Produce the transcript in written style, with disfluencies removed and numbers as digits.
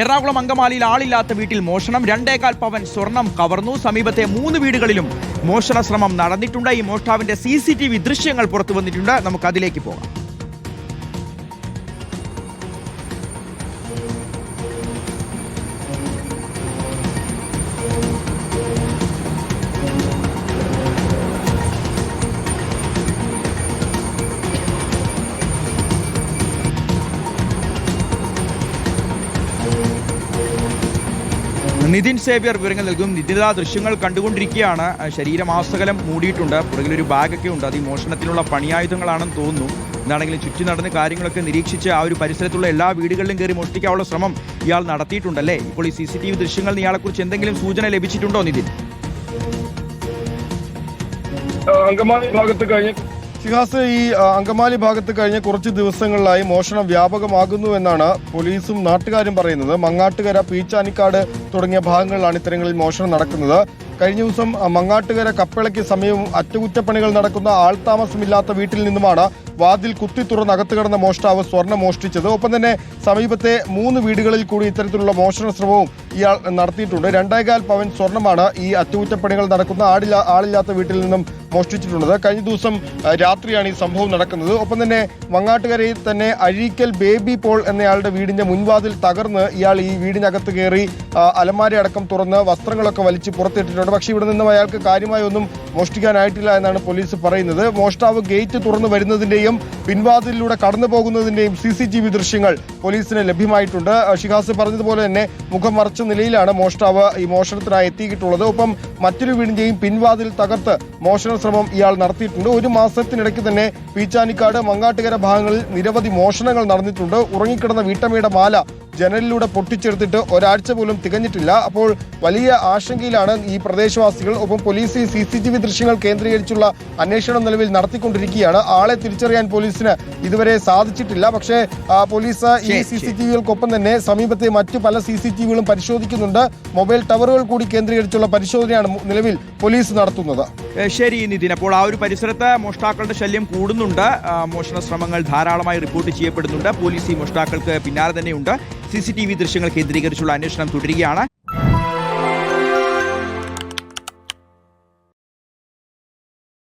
എറണാകുളം അങ്കമാലിയിൽ ആളില്ലാത്ത വീട്ടിൽ മോഷണം. 2.25 പവൻ സ്വർണം കവർന്നു. സമീപത്തെ 3 വീടുകളിലും മോഷണ ശ്രമം നടന്നിട്ടുണ്ട്. ഈ മോഷ്ടാവിന്റെ CCTV ദൃശ്യങ്ങൾ പുറത്തു വന്നിട്ടുണ്ട്. നമുക്ക് അതിലേക്ക് പോകാം. നിതിൻ സേവ്യർ വിവരങ്ങൾ നൽകും. നിതിൻ, ദൃശ്യങ്ങൾ കണ്ടുകൊണ്ടിരിക്കുകയാണ്. ശരീരമാസകലം മൂടിയിട്ടുണ്ട്. പുറകിലൊരു ബാഗൊക്കെ ഉണ്ട്. അത് ഈ മോഷണത്തിനുള്ള പണിയായുധങ്ങളാണെന്ന് തോന്നുന്നു. എന്താണെങ്കിലും ചുറ്റി നടന്ന് കാര്യങ്ങളൊക്കെ നിരീക്ഷിച്ച് ആ ഒരു പരിസരത്തുള്ള എല്ലാ വീടുകളിലും കയറി മോഷ്ടിക്കാനുള്ള ശ്രമം ഇയാൾ നടത്തിയിട്ടുണ്ടല്ലേ? ഇപ്പോൾ ഈ CCTV ദൃശ്യങ്ങൾ ഇയാളെക്കുറിച്ച് എന്തെങ്കിലും സൂചന ലഭിച്ചിട്ടുണ്ടോ നിതിൻ? അങ്കമാലി ഭാഗത്ത് ഷിഹാസ്, ഈ അങ്കമാലി ഭാഗത്ത് കഴിഞ്ഞ കുറച്ച് ദിവസങ്ങളിലായി മോഷണം വ്യാപകമാകുന്നു എന്നാണ് പോലീസും നാട്ടുകാരും പറയുന്നത്. മങ്ങാട്ടുകര, പീച്ചാനിക്കാട് തുടങ്ങിയ ഭാഗങ്ങളിലാണ് ഇത്തരങ്ങളിൽ മോഷണം നടക്കുന്നത്. കഴിഞ്ഞ ദിവസം മങ്ങാട്ടുകര കപ്പളയ്ക്ക് സമീപം അറ്റകുറ്റപ്പണികൾ നടക്കുന്ന ആൾതാമസമില്ലാത്ത വീട്ടിൽ നിന്നുമാണ് വാതിൽ കുത്തി തുറന്ന് അകത്ത് കടന്ന മോഷ്ടാവ് സ്വർണം മോഷ്ടിച്ചത്. ഒപ്പം തന്നെ സമീപത്തെ 3 വീടുകളിൽ കൂടി ഇത്തരത്തിലുള്ള മോഷണ ശ്രമവും ഇയാൾ നടത്തിയിട്ടുണ്ട്. 2.25 പവൻ സ്വർണമാണ് ഈ അറ്റകുറ്റപ്പണികൾ നടക്കുന്ന ആളില്ലാത്ത വീട്ടിൽ നിന്നും മോഷ്ടിച്ചിട്ടുള്ളത്. കഴിഞ്ഞ ദിവസം രാത്രിയാണ് ഈ സംഭവം നടക്കുന്നത്. ഒപ്പം തന്നെ മങ്ങാട്ടുകരയിൽ തന്നെ അഴീക്കൽ ബേബി പോൾ എന്നയാളുടെ വീടിന്റെ മുൻവാതിൽ തകർന്ന് ഇയാൾ ഈ വീടിനകത്ത് കയറി അലമാര അടക്കം തുറന്ന് വസ്ത്രങ്ങളൊക്കെ വലിച്ച് പുറത്തിട്ടിട്ടുണ്ട്. പക്ഷേ ഇവിടെ നിന്നും അയാൾക്ക് കാര്യമായി ഒന്നും മോഷ്ടിക്കാനായിട്ടില്ല എന്നാണ് പോലീസ് പറയുന്നത്. മോഷ്ടാവ് ഗേറ്റ് തുറന്നു വരുന്നതിന്റെയും പിൻവാതിലൂടെ കടന്നു പോകുന്നതിന്റെയും CCTV ദൃശ്യങ്ങൾ പോലീസിന് ലഭ്യമായിട്ടുണ്ട്. ഷിഹാസ് പറഞ്ഞതുപോലെ തന്നെ മുഖം മറച്ച നിലയിലാണ് മോഷ്ടാവ് ഈ മോഷണത്തിനായി എത്തിയിട്ടുള്ളത്. ഒപ്പം മറ്റൊരു വീടിന്റെയും പിൻവാതിൽ തകർത്ത് മോഷണ ശ്രമം ഇയാൾ നടത്തിയിട്ടുണ്ട്. 1 മാസത്തിനിടയ്ക്ക് തന്നെ പീച്ചാനിക്കാട്, മങ്ങാട്ടുകര ഭാഗങ്ങളിൽ നിരവധി മോഷണങ്ങൾ നടന്നിട്ടുണ്ട്. ഉറങ്ങിക്കിടന്ന വീട്ടമ്മയുടെ മാല ജനലിലൂടെ പൊട്ടിച്ചെടുത്തിട്ട് ഒരാഴ്ച പോലും തികഞ്ഞിട്ടില്ല. അപ്പോൾ വലിയ ആശങ്കയിലാണ് ഈ പ്രദേശവാസികൾ. ഒപ്പം പോലീസ് ഈ CCTV ദൃശ്യങ്ങൾ കേന്ദ്രീകരിച്ചുള്ള അന്വേഷണം നിലവിൽ നടത്തിക്കൊണ്ടിരിക്കുകയാണ്. ആളെ തിരിച്ചറിയാൻ പോലീസിന് ഇതുവരെ സാധിച്ചിട്ടില്ല. പക്ഷേ പോലീസ് ഈ CCTVകൾക്കൊപ്പം തന്നെ സമീപത്തെ മറ്റു പല CCTVകളും പരിശോധിക്കുന്നുണ്ട്. മൊബൈൽ ടവറുകൾ കൂടി കേന്ദ്രീകരിച്ചുള്ള പരിശോധനയാണ് നിലവിൽ പോലീസ് നടത്തുന്നത്. ശരി നിതിൻ, അപ്പോൾ ആ ഒരു പരിസരത്ത് മോഷ്ടാക്കളുടെ ശല്യം കൂടുന്നുണ്ട്. മോഷണ ശ്രമങ്ങൾ ധാരാളമായി റിപ്പോർട്ട് ചെയ്യപ്പെടുന്നുണ്ട്. പോലീസ് ഈ മോഷ്ടാക്കൾക്ക് പിന്നാലെ തന്നെയുണ്ട്. CCTV ദൃശ്യങ്ങൾ കേന്ദ്രീകരിച്ചുള്ള അന്വേഷണം തുടരുകയാണ്.